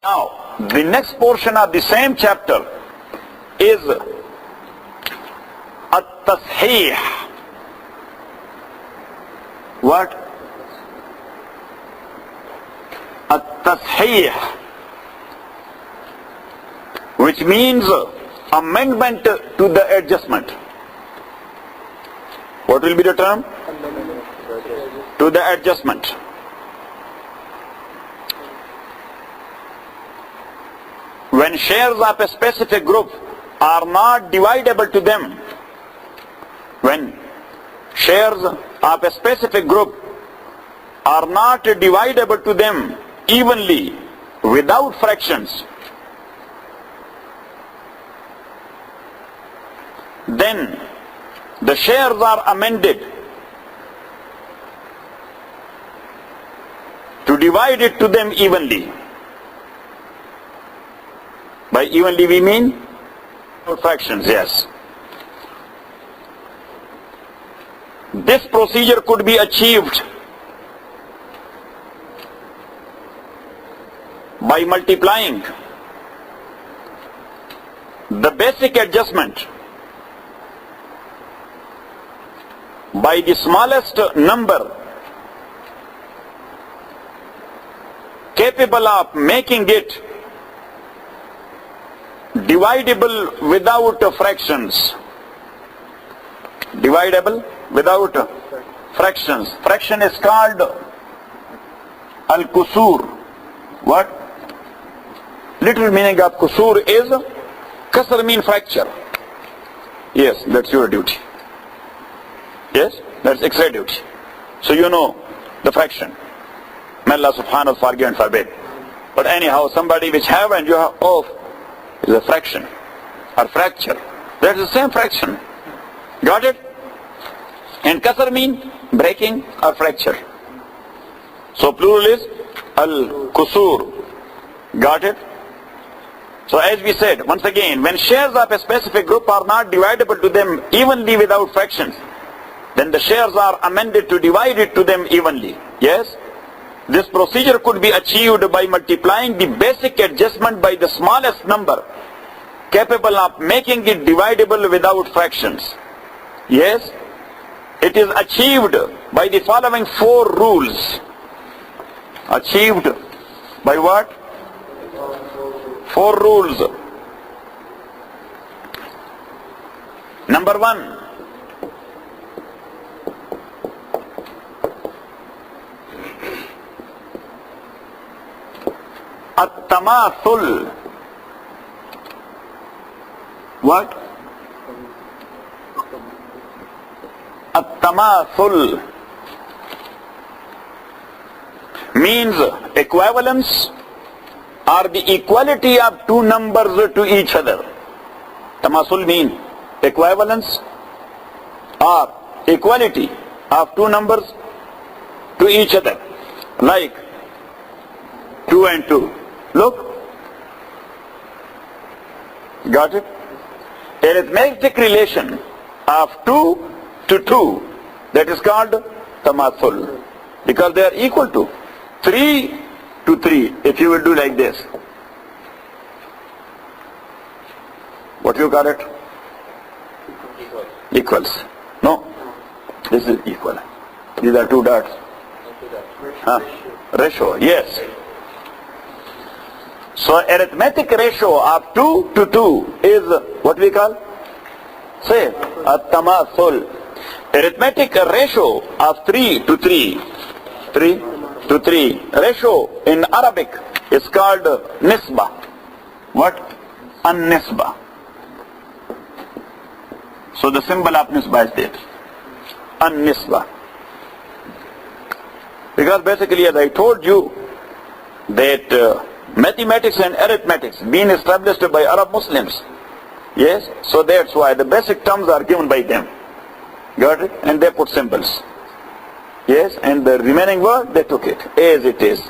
Now, the next portion of the same chapter is at-tasheeh. What? At-tasheeh, which means amendment to the adjustment. What will be the term? To the adjustment. When shares of a specific group are not dividable to them, when shares of a specific group are not dividable to them evenly without fractions, then the shares are amended to divide it to them evenly. By evenly we mean fractions, yes. This procedure could be achieved by multiplying the basic adjustment by the smallest number capable of making it divisible without fractions. Divisible without fractions. Fraction is called al-kusur. What? Literal meaning of kusur is kasr, mean fracture. Yes, that's your duty. Yes, that's extra duty. So you know the fraction. May Allah subhanahu wa ta'ala forgive and forbid. But anyhow, somebody which have and you have off is a fraction or fracture. That's the same fraction. Got it? And kasr mean breaking or fracture. So plural is al-kusur. Got it? So as we said, once again, when shares of a specific group are not dividable to them evenly without fractions, then the shares are amended to divide it to them evenly. Yes? This procedure could be achieved by multiplying the basic adjustment by the smallest number capable of making it divisible without fractions. Yes? It is achieved by the following 4 rules. Achieved by what? 4 rules. Number 1. At-tamathul. What? At-tamathul means equivalence or the equality of 2 numbers to each other. Tamathul means equivalence or equality of 2 numbers to each other. Like 2 and 2. Look. Got it? Arithmetic relation of 2 to 2, that is called tamathul, because they are equal to 3 to 3. If you will do like this, what you call it? Equals. No, this is equal. These are 2 dots. Ratio, yes. So arithmetic ratio of 2 to 2 is what we call? Say, at-tamathul. Arithmetic ratio of 3 to 3. 3 to 3. Ratio in Arabic is called nisbah. What? An-nisbah. So the symbol of nisbah is that. An-nisbah. Because basically, as I told you, that mathematics and arithmetics being established by Arab Muslims. Yes, so that's why the basic terms are given by them. Got it? And they put symbols. Yes, and the remaining word they took it as it is.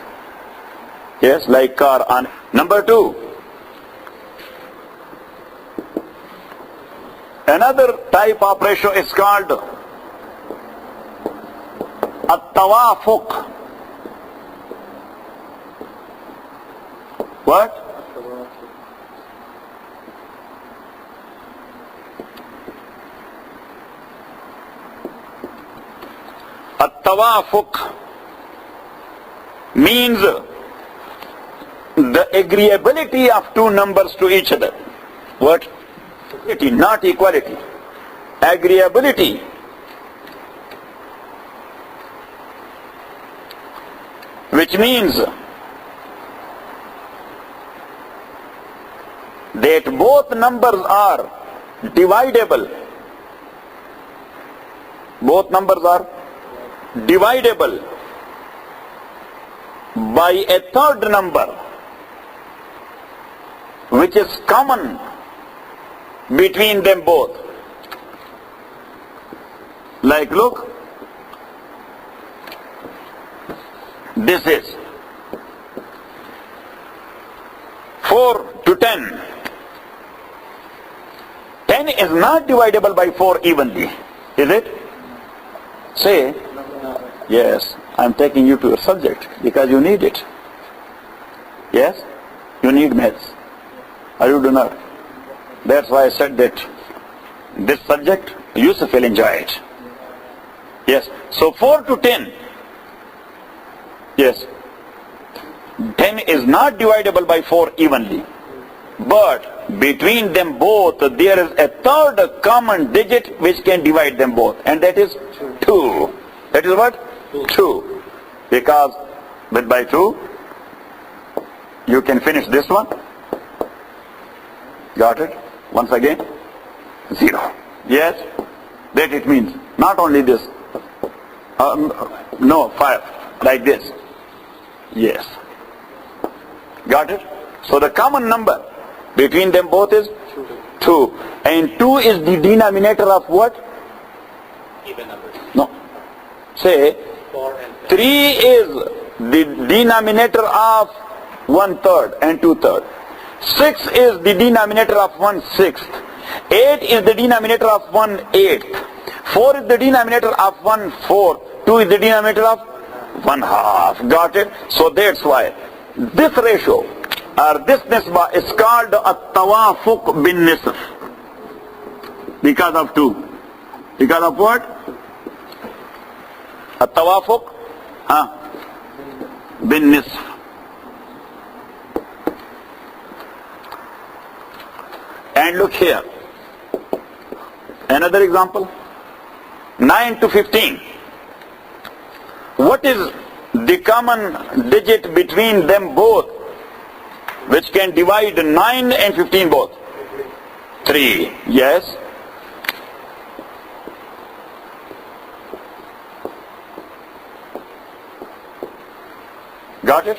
Yes, like car on. Number 2. Another type of ratio is called at-tawafuq. What? At-tawafuq means the agreeability of two numbers to each other. What? Not equality. Agreeability. Which means that both numbers are divisible. Both numbers are divisible by a third number which is common between them both. Like, look, this is 4 to 10. 10 is not divisible by 4 evenly, is it? Say, yes, I'm taking you to your subject because you need it. Yes, you need maths, or you do not. That's why I said that this subject, Yusuf will enjoy it. Yes, so 4 to 10. Yes, 10 is not divisible by 4 evenly. But between them both, there is a third common digit which can divide them both. And that is 2. That is what? 2. Because by 2, you can finish this one. Got it? Once again, 0. Yes? That it means. Not only this. No, 5. Like this. Yes. Got it? So the common number between them both is 2. And 2 is the denominator of what? Even numbers. No. Say, 3 is the denominator of 1/3 and 2/3. 6 is the denominator of 1/6. 8 is the denominator of 1/8. 4 is the denominator of 1/4. 2 is the denominator of 1/2. Got it? So that's why this ratio or this nisbah is called at-tawafuq bin nisf. Because of 2. Because of what? At-tawafuq bin nisf. And look here. Another example. 9 to 15. What is the common digit between them both which can divide 9 and 15 both? 3. Yes. Got it?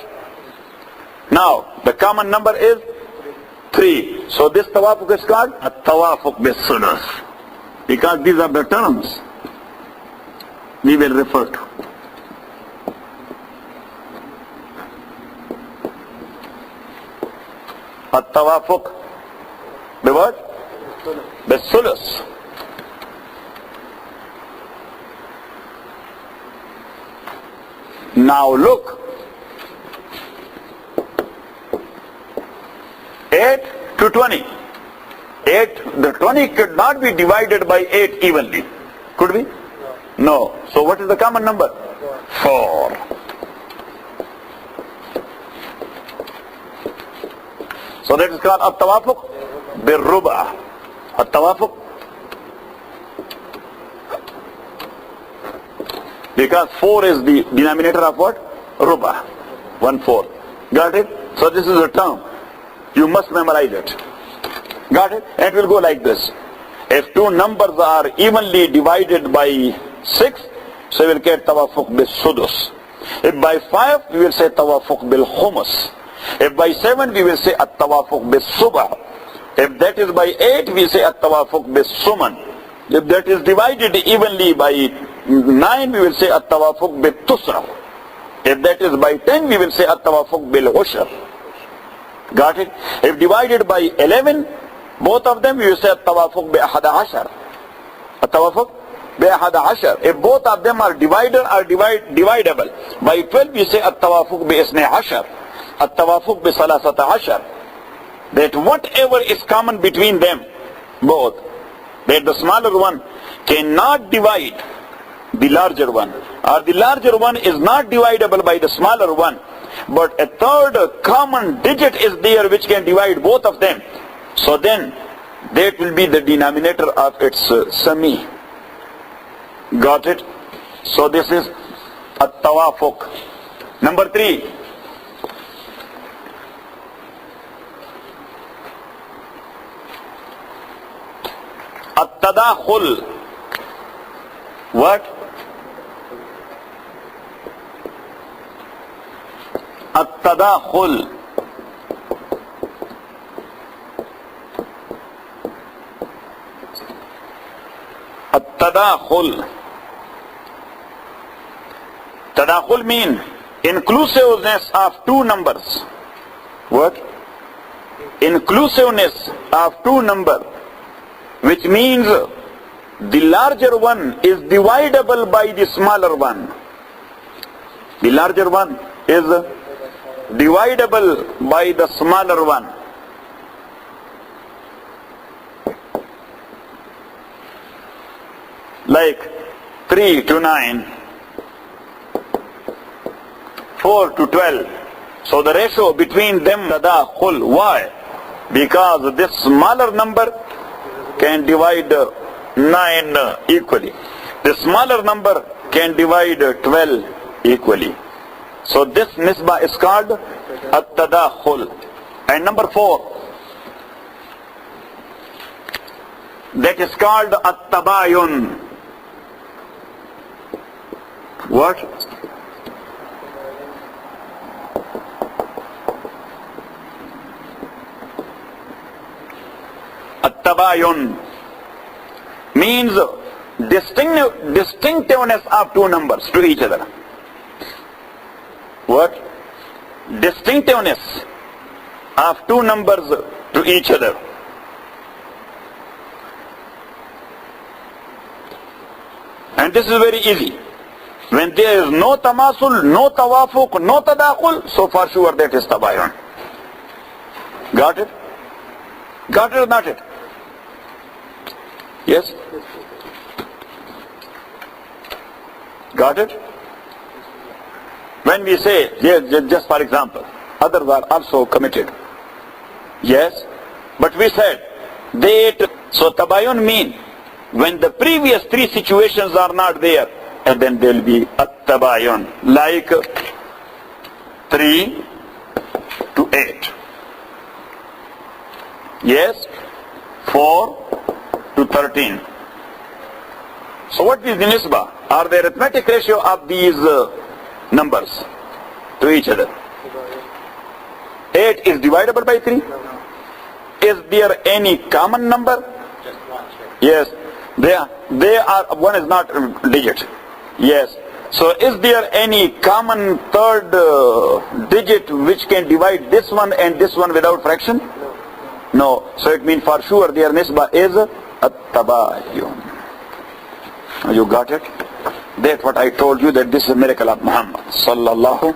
Now, the common number is 3. So this tawafuq is called at-tawafuq bis-sulus. Because these are the terms we will refer to. At-tawafuq by what? Bis-sulus. Now look. 8 to 20. 8, the 20 could not be divided by 8 evenly. Could we? No. So what is the common number? 4. So that is called at-tawafuq bir-ruba. At-tawafuq. Because 4 is the denominator of what? Ruba. 1/4. Got it? So this is a term. You must memorize it. Got it? And it will go like this. If two numbers are evenly divided by 6, so we will get tawafuq bis-sudus. If by 5, we will say tawafuq bil-khumus. If by 7, we will say at-tawafuq bis-subah. If that is by 8, we say at-tawafuq bis-suman. If that is divided evenly by 9, we will say at-tawafuq bil-tusra. If that is by 10, we will say at-tawafuq bil-ushr. Got it? If divided by 11, both of them, we will say at-tawafuq bi-ahada ashar. At-tawafuq bi-ahada ashar. If both of them are dividable, by 12, we say at-tawafuq bi-isne ashar. at-tawafuq bi salasata ashar, that whatever is common between them both, that the smaller one cannot divide the larger one, or the larger one is not dividable by the smaller one, but a third common digit is there which can divide both of them. So then that will be the denominator of its sami. Got it? So this is at-tawafuq. Number 3. At-tadakhul. What? At-tadakhul. At-tadakhul. Tadakhul means inclusiveness of two numbers. What? Inclusiveness of two numbers, which means the larger one is dividable by the smaller one. The larger one is dividable by the smaller one. Like 3 to 9, 4 to 12. So the ratio between them, tadakhul. Why? Because this smaller number can divide 9 equally. The smaller number can divide 12 equally. So this nisbah is called at-tadakhul. And number 4, that is called at-tabayun. What? At-tabayun means distinctiveness of two numbers to each other. What? Distinctiveness of two numbers to each other. And this is very easy. When there is no tamasul, no tawafuq, no tadakhul, so for sure that is tabayun. Got it? Got it or not it? Yes? Got it? When we say, yes, just for example, others are also committed. Yes? But we said that, so tabayun mean when the previous 3 situations are not there, and then there will be at-tabayun, like 3 to 8. Yes? 4 to 13. So what is the nisbah? Are the arithmetic ratio of these numbers to each other? 8 is divisible by 3? Is there any common number? Just one, sure. Yes. They are, one is not digit. Yes. So is there any common third digit which can divide this one and this one without fraction? No. So it means for sure their nisbah is at-tabayun. You got it? That's what I told you, that this is a miracle of Muhammad sallallahu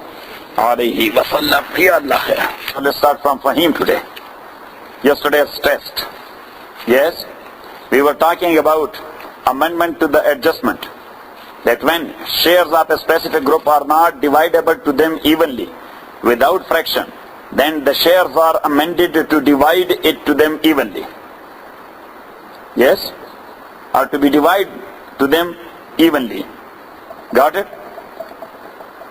alayhi wa sallam. Ya Allah. So let's start from Fahim today. Yesterday's test. Yes? We were talking about amendment to the adjustment. That when shares of a specific group are not dividable to them evenly without fraction, then the shares are amended to divide it to them evenly. Yes? Or to be divided to them evenly. Got it?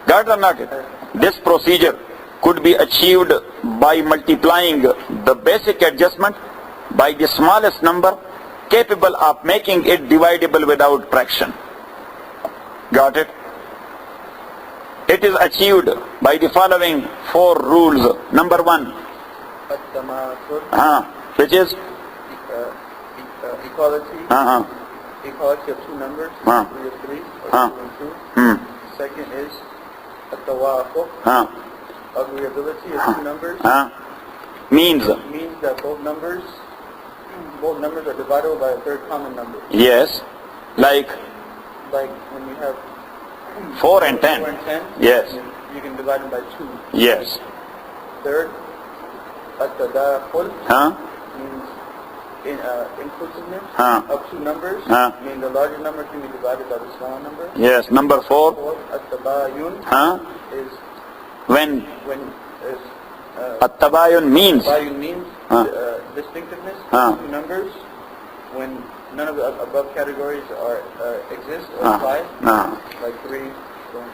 Got it or not it? This procedure could be achieved by multiplying the basic adjustment by the smallest number capable of making it divisible without fraction. Got it? It is achieved by the following 4 rules. Number 1, which is equality. Equality of two numbers, 3 of 3, or 2 and 2. Second is at-tawafuq, agreeability of two numbers. Means that both numbers are divisible by a third common number. yes, like when you have 4 and 10. 4 and 10, Yes. you can divide them by 2. Yes. third, at-tadakhul Huh? means inclusiveness Huh. of two numbers. Huh. Meaning the larger number can be divided by the smaller number. Yes. Number 4. Fourth, at-tabayun Huh? is When is at-tabayun means. tabayun means Huh. distinctiveness Huh. of two numbers when none of the above categories are exist or Huh. apply, Huh. like 3, so on.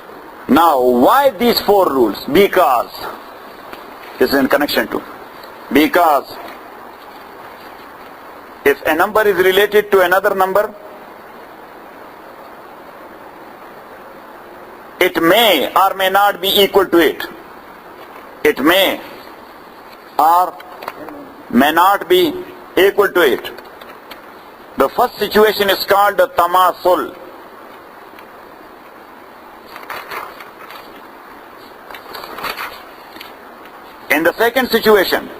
Now, why these 4 rules? Because, this is in connection to, because if a number is related to another number, it may or may not be equal to it. It may or may not be equal to it. The first situation is called the tamasul. In the second situation,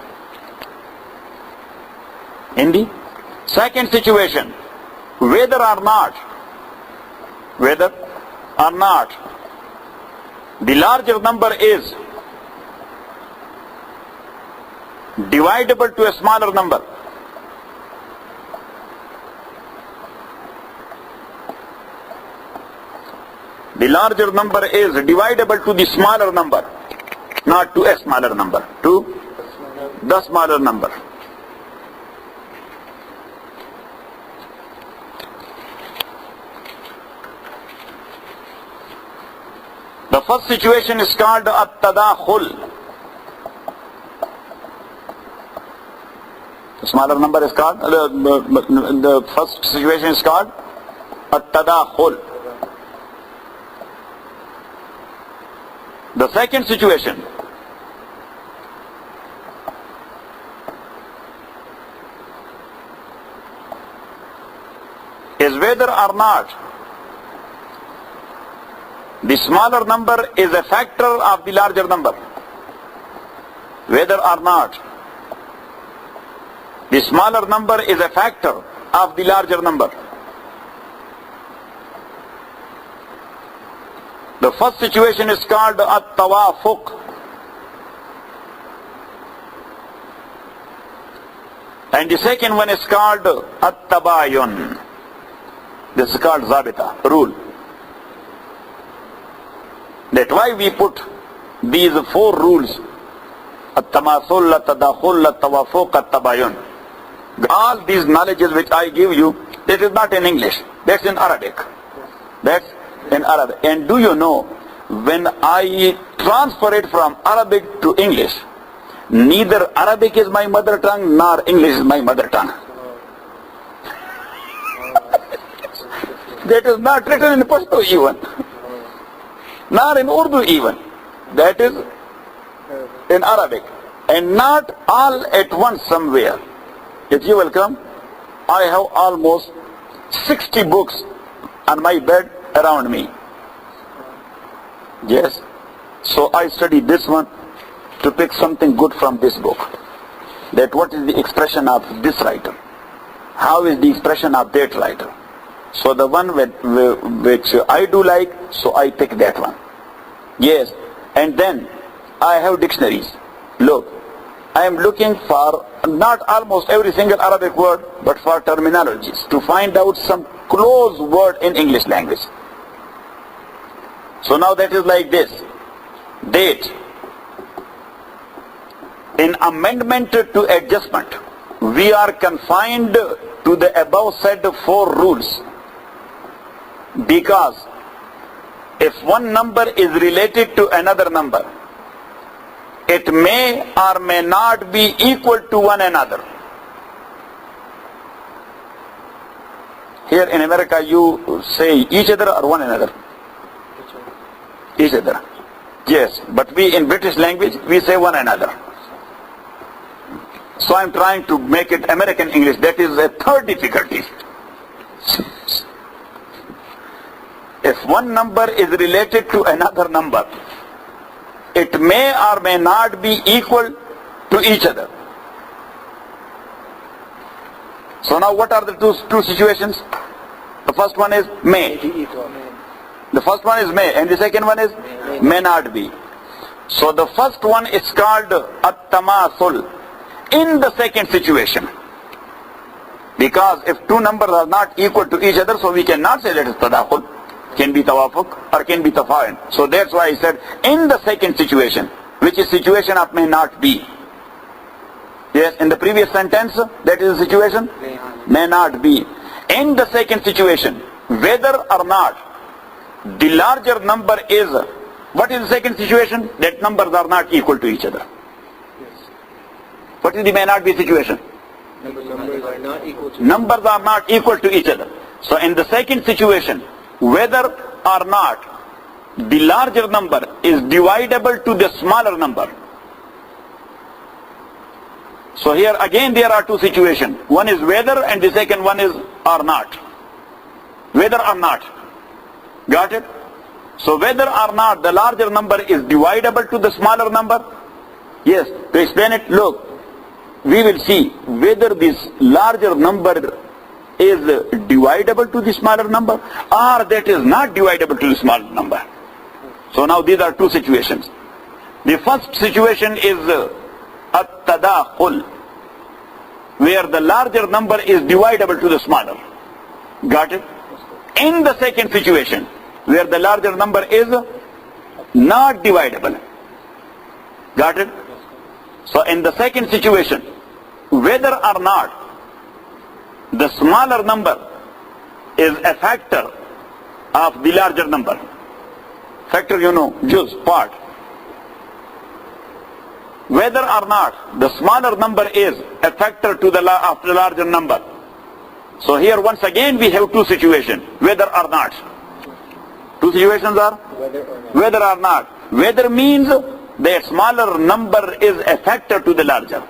in the second situation, whether or not the larger number is divisible to a smaller number, the larger number is divisible to the smaller number, not to a smaller number, to the smaller number. The first situation is called at-tadakhul. The smaller number is called, the first situation is called at-tadakhul. The second situation is whether or not the smaller number is a factor of the larger number. Whether or not the smaller number is a factor of the larger number. The first situation is called at-tawafuq. And the second one is called at-tabayun. This is called zabita, rule. That's why we put these 4 rules. At-tamasul, at-tadakhul, at-tawafuq, at-tabayun. All these knowledges which I give you, that is not in English. That's in Arabic. That's in Arabic. And do you know, when I transfer it from Arabic to English, neither Arabic is my mother tongue nor English is my mother tongue. That is not written in Pashto even, nor in Urdu even. That is in Arabic. And not all at once somewhere. If you will come, I have almost 60 books on my bed around me. Yes. So I study this one to pick something good from this book. That what is the expression of this writer? How is the expression of that writer? So the one which I do like, so I pick that one. Yes. And then I have dictionaries. Look, I am looking for not almost every single Arabic word, but for terminologies, to find out some close word in English language. So now that is like this. Date. In amendment to adjustment, we are confined to the above said 4 rules. Because if one number is related to another number, it may or may not be equal to one another. Here in America you say each other or one another? Each other. Yes, but we in British language we say one another. So I am trying to make it American English. That is a third difficulty. If one number is related to another number, it may or may not be equal to each other. So now what are the two situations? The first one is may. The first one is may and the second one is may not be. So the first one is called at-tamathul in the second situation. Because if two numbers are not equal to each other, so we cannot say that it's tadakhul. Can be tawafuq or can be tafa'in. So that's why I said in the second situation, which is situation of may not be. Yes, in the previous sentence, that is the situation, may not be. In the second situation, whether or not the larger number is, what is the second situation? That numbers are not equal to each other. What is the may not be situation? Numbers are not equal to Numbers are not equal to each other. So in the second situation, whether or not the larger number is divisible to the smaller number. So here again there are two situations. One is whether and the second one is or not. Whether or not. Got it? So whether or not the larger number is divisible to the smaller number. Yes, to explain it, look, we will see whether this larger number is divisible to the smaller number or that is not divisible to the smaller number. So now these are two situations. The first situation is at-tadakhul, where the larger number is divisible to the smaller. Got it? In the second situation, where the larger number is not divisible. Got it? So in the second situation, whether or not the smaller number is a factor of the larger number. Factor, you know, juz, part. Whether or not the smaller number is a factor to the larger number. So here once again we have two situations, whether or not. Two situations are whether or not. Whether means the smaller number is a factor to the larger.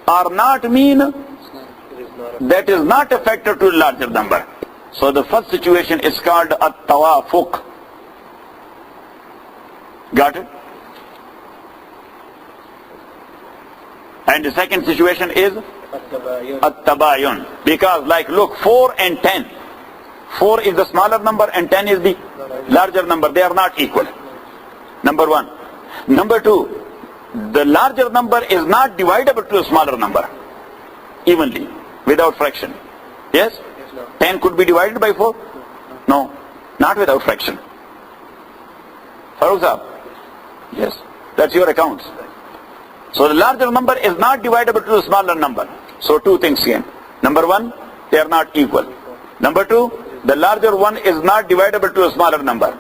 Or not mean that is not a factor to the larger number. So the first situation is called at-tawafuq. Got it? And the second situation is at-tabayun. Because like look, 4 and 10. 4 is the smaller number and 10 is the larger number. They are not equal. Number one. Number two, the larger number is not divisible to the smaller number evenly, without fraction. Yes? 10 could be divided by 4? No, not without fraction. Farooq Sahab? Yes, that's your accounts. So the larger number is not divisible to the smaller number. So two things came. Number one, they are not equal. Number two, the larger one is not divisible to a smaller number.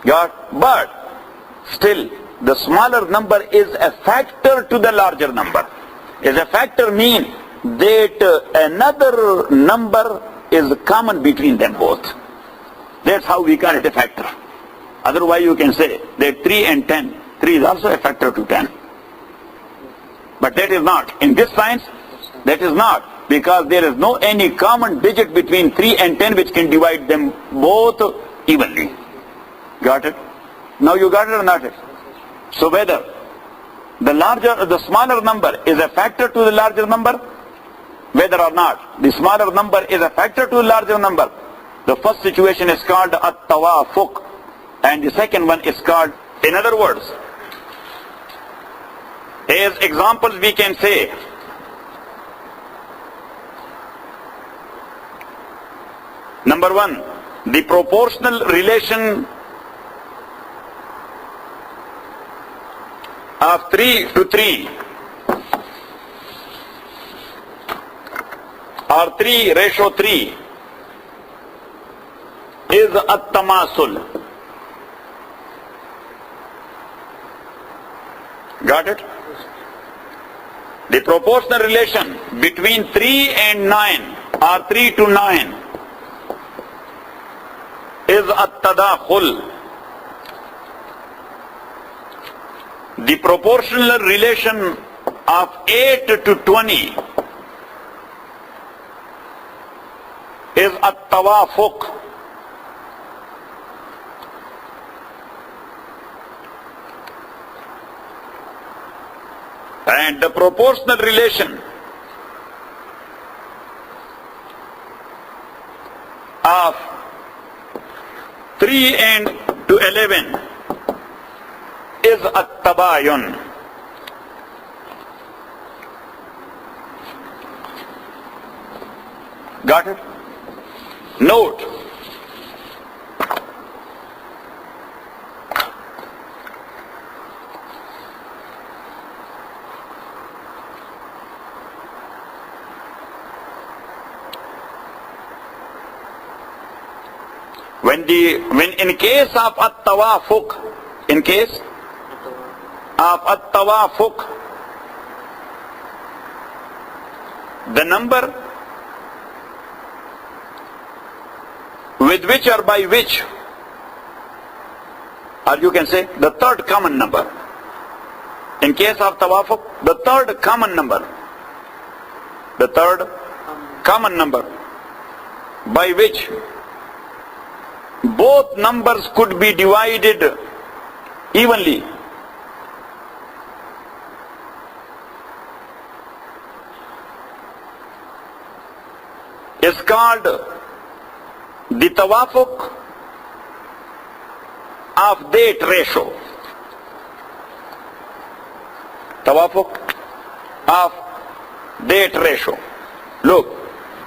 But still, the smaller number is a factor to the larger number. Is a factor mean that another number is common between them both. That's how we call it a factor. Otherwise you can say that 3 and 10, 3 is also a factor to 10. But that is not. In this science, that is not. Because there is no any common digit between 3 and 10 which can divide them both evenly. Got it? Now you got it or not it? So whether the smaller number is a factor to the larger number, whether or not the smaller number is a factor to the larger number, the first situation is called at-tawafuq and the second one is called, in other words, as examples we can say, number one, the proportional relation of 3 to 3 or 3:3 is at-tamasul. Got it? The proportional relation between 3 and 9 or 3 to 9 is at-tadakhul. The proportional relation of 8 to 20 is at-tawafuq. And the proportional relation of 3 and to 11 is at-tabayun. Got it? Note. When in case of at-tawafuq, in case of at-tawafuq, the number with which or by which, or you can say the third common number. In case of tawafuq, the third common number. The third common number by which both numbers could be divided evenly. Is called the tawafuq of date ratio. Tawafuq of date ratio. Look,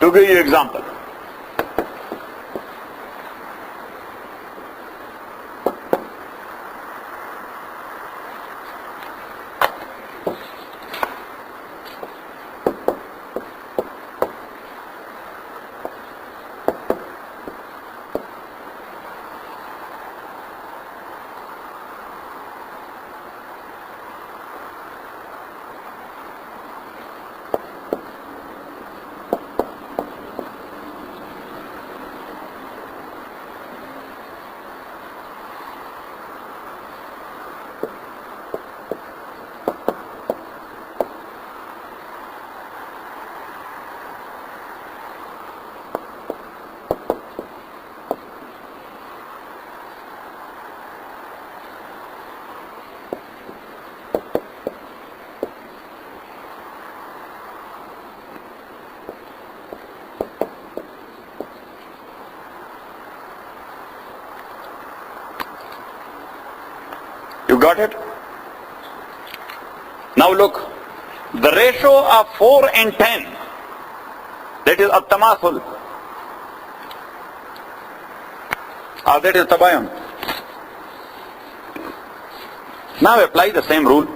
to give you example. You got it? Now look, the ratio of 4 and 10, that is at-tamathul, or that is tabayun. Now apply the same rule.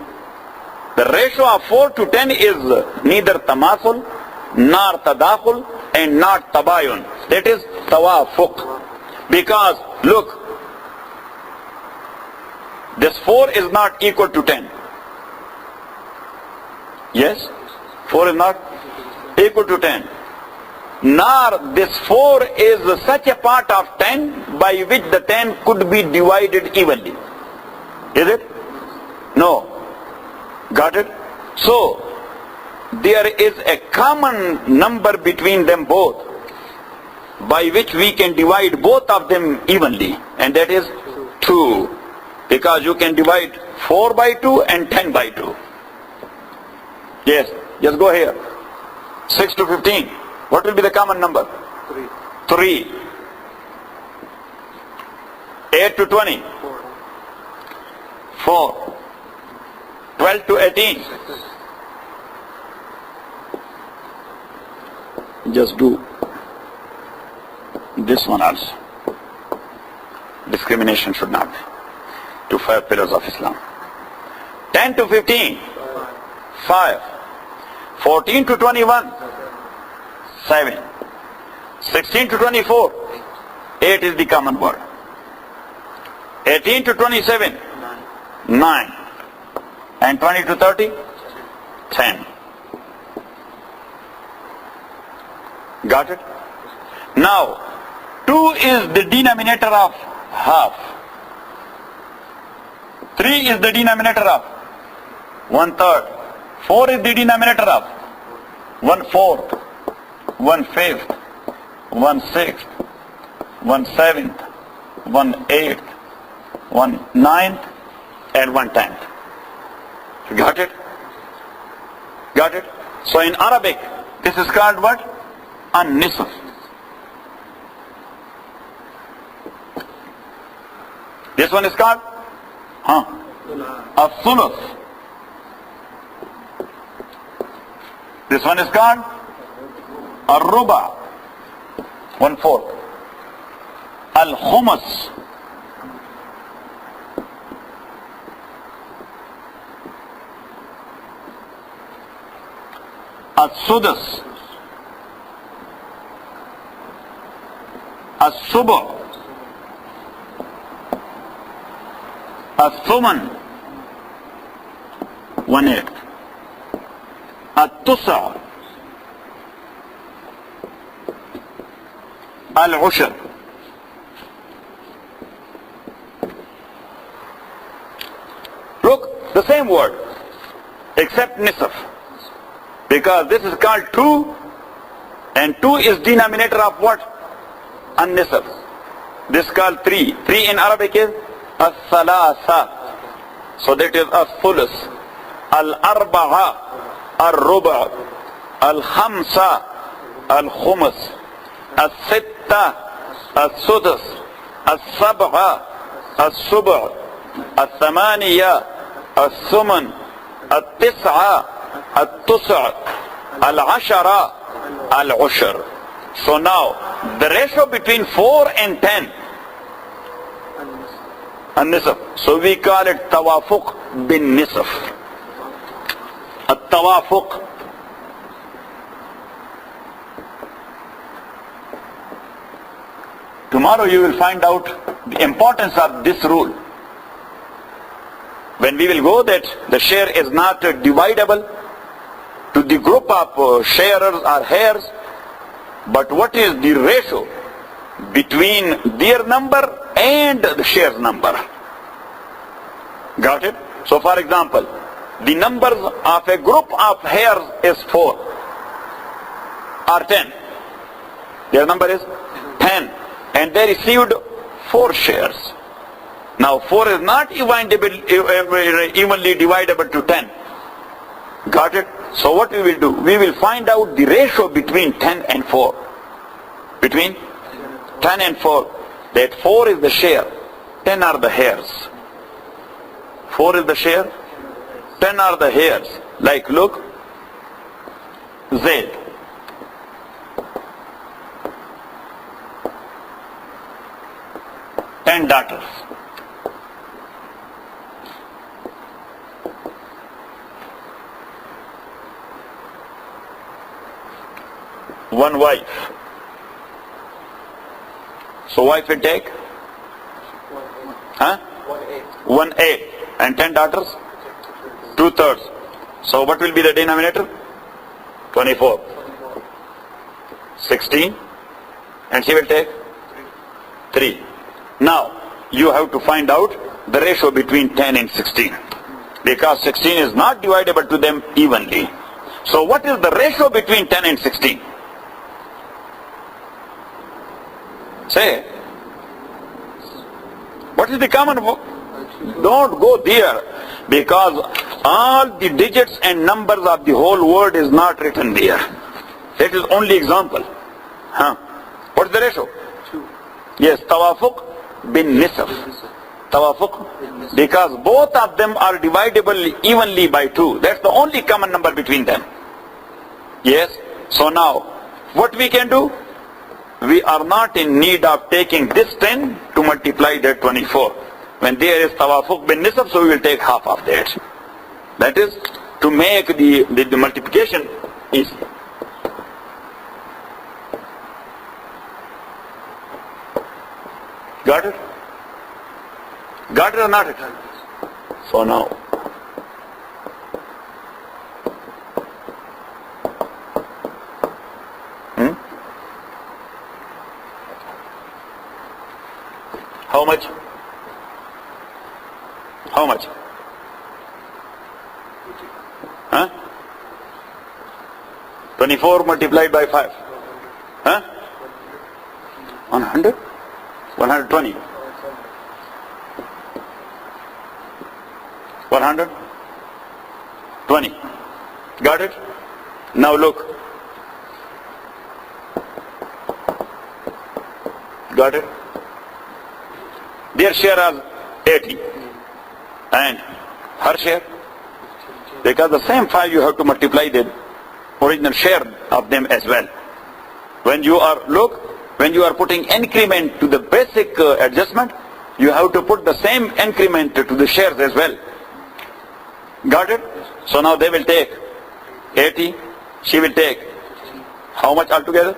The ratio of 4 to 10 is neither tamathul, nor tadakhul, and not tabayun. That is tawafuq. Because look, this 4 is not equal to 10. Yes? 4 is not equal to 10. Nor this 4 is such a part of 10 by which the 10 could be divided evenly. Is it? No. Got it? So, there is a common number between them both by which we can divide both of them evenly, and that is 2. Because you can divide 4 by 2 and 10 by 2. Yes, just go here. 6 to 15. What will be the common number? 3. 8 to 20. 4. 12 to 18. Just do this one also. Discrimination should not be. To 5 pillars of Islam. 10 to 15. 5. 14 to 21. 7. 16 to 24. 8 is the common word. 18 to 27. 9. And 20 to 30. 10. Got it? Now, 2 is the denominator of half. 3 is the denominator of 1/3. 4 is the denominator of 1/4, 1/5, 1/6, 1/7, 1/8, 1/9, and 1/10. Got it? Got it? So in Arabic, this is called what? An-nisf. This one is called Al-Thuluth. This one is called Al-Ruba, 1/4. Al-Khumus, Al-Sudus, Al-Subu, Al-Thuman, 1/8. Al-Tusa, Al-Ushr. Look, the same word, except nisf. Because this is called 2, and 2 is denominator of what? An-nisf. This is called 3. 3 in Arabic is as-salasa. So that is as-thuluth. Al-arba'a, al-ruba', al-khamsa, al-khumus, al-sitta, al-sudus, al-sab'a, al-subu', al-thamaniya, al-thuman, al-tis'a, al-tus'a, al-ashara, al-ushr. So now, the ratio between 4 and 10, an-nisf. So we call it tawafuq bin nisf. At-tawafuq. Tomorrow you will find out the importance of this rule. When we will go that the share is not dividable to the group of sharers or heirs, but what is the ratio between their number and the share's number. Got it? So for example, the numbers of a group of heirs is 4 or 10. Their number is 10, and they received 4 shares. Now 4 is not evenly divisible to 10. Got it? So what we will do? We will find out the ratio between 10 and 4. Between 10 and 4. That 4 is the share, 10 are the heirs. 4 is the share, 10 are the heirs. Like look, Zaid. Ten daughters. One wife. So wife will take? 1/8. And 10 daughters? 2/3. So what will be the denominator? 24. 16. And she will take? 3. Now, you have to find out the ratio between 10 and 16. Because 16 is not divisible to them evenly. So what is the ratio between 10 and 16? Say, what is the common? Don't go there, because all the digits and numbers of the whole word is not written there. That is only example. What is the ratio? 2. Yes, tawafuq bin nisf. Tawafuq, because both of them are divisible evenly by 2. That's the only common number between them. Yes. So now, what we can do? We are not in need of taking this 10 to multiply that 24. When there is tawafuq bin nisab, so we will take half of that. That is to make the multiplication easy. Got it? Got it or not? So now, how much? How much? 24 multiplied by 5. 100? 120. 120. Got it? Now look. Got it? Their share is 80. And Her share. Because the same 5 you have to multiply the original share of them as well. When you are putting increment to the basic adjustment, you have to put the same increment to the shares as well. Got it? So now they will take 80, she will take how much altogether?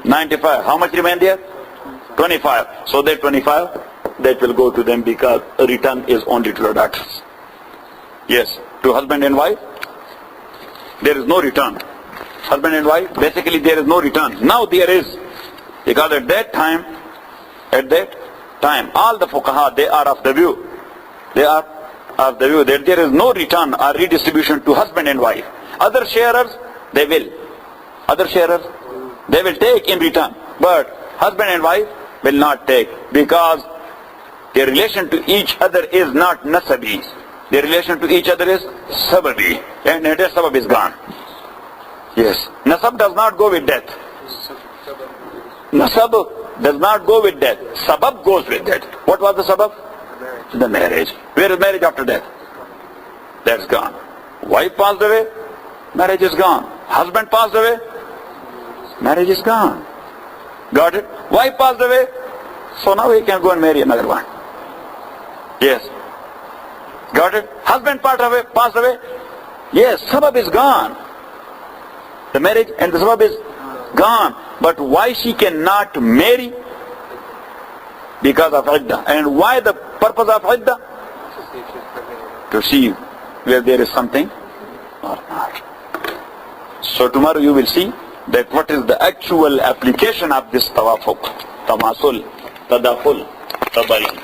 95. How much remain there? 25. So that 25, that will go to them because a return is only to the daughters. Yes, to husband and wife, there is no return. Husband and wife, basically there is no return. Now there is, because at that time, all the fuqaha, they are of the view that there is no return or redistribution to husband and wife. Other sharers, they will take in return. But husband and wife will not take, because their relation to each other is not nasabi. Their relation to each other is sababi. And that sabab is gone. Yes. Nasab does not go with death. Nasab does not go with death. Sabab goes with death. What was the sabab? The marriage. Where is marriage after death? That's gone. Wife passed away, marriage is gone. Husband passed away, marriage is gone. Got it? Wife passed away, so now he can go and marry another one. Yes. Got it? Husband passed away. Yes, sabab is gone. The marriage and the sabab is gone. But why she cannot marry? Because of iddah. And why the purpose of iddah? To see where there is something or not. So tomorrow you will see that what is the actual application of this tawafuq, tamasul, tadakhul, tabayan.